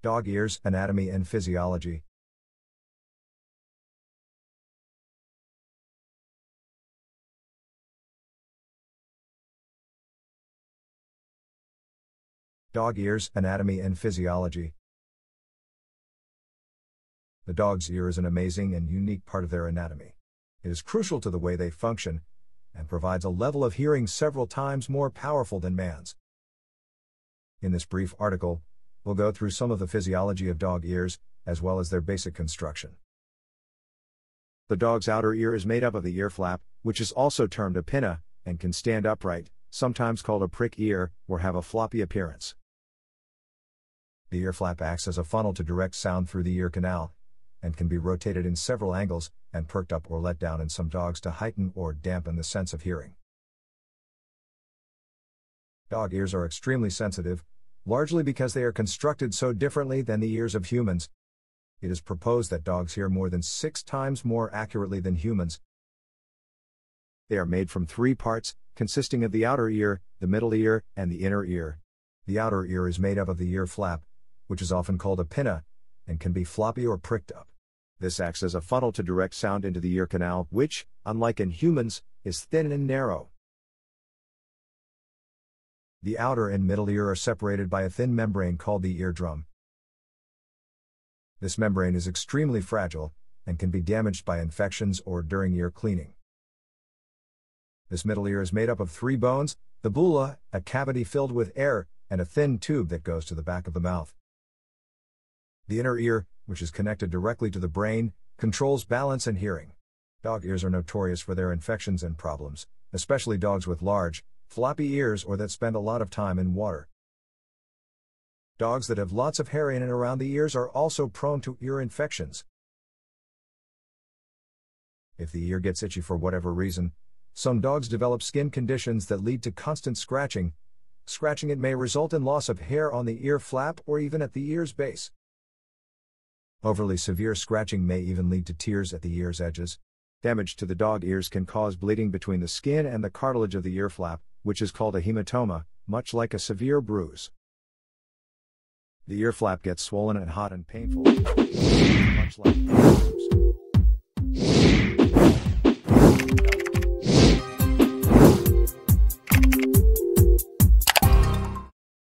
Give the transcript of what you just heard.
Dog ears, anatomy and physiology. Dog ears, anatomy and physiology. The dog's ear is an amazing and unique part of their anatomy. It is crucial to the way they function, and provides a level of hearing several times more powerful than man's. In this brief article, we'll go through some of the physiology of dog ears, as well as their basic construction. The dog's outer ear is made up of the ear flap, which is also termed a pinna, and can stand upright, sometimes called a prick ear, or have a floppy appearance. The ear flap acts as a funnel to direct sound through the ear canal, and can be rotated in several angles, and perked up or let down in some dogs to heighten or dampen the sense of hearing. Dog ears are extremely sensitive, largely because they are constructed so differently than the ears of humans. It is proposed that dogs hear more than 6 times more accurately than humans. They are made from 3 parts, consisting of the outer ear, the middle ear, and the inner ear. The outer ear is made up of the ear flap, which is often called a pinna, and can be floppy or pricked up. This acts as a funnel to direct sound into the ear canal, which, unlike in humans, is thin and narrow. The outer and middle ear are separated by a thin membrane called the eardrum. This membrane is extremely fragile, and can be damaged by infections or during ear cleaning. This middle ear is made up of 3 bones, the bulla, a cavity filled with air, and a thin tube that goes to the back of the mouth. The inner ear, which is connected directly to the brain, controls balance and hearing. Dog ears are notorious for their infections and problems, especially dogs with large, floppy ears or that spend a lot of time in water. Dogs that have lots of hair in and around the ears are also prone to ear infections. If the ear gets itchy for whatever reason, some dogs develop skin conditions that lead to constant scratching. Scratching it may result in loss of hair on the ear flap or even at the ear's base. Overly severe scratching may even lead to tears at the ear's edges. Damage to the dog ears can cause bleeding between the skin and the cartilage of the ear flap, which is called a hematoma, much like a severe bruise. The ear flap gets swollen and hot and painful, much like a bruise.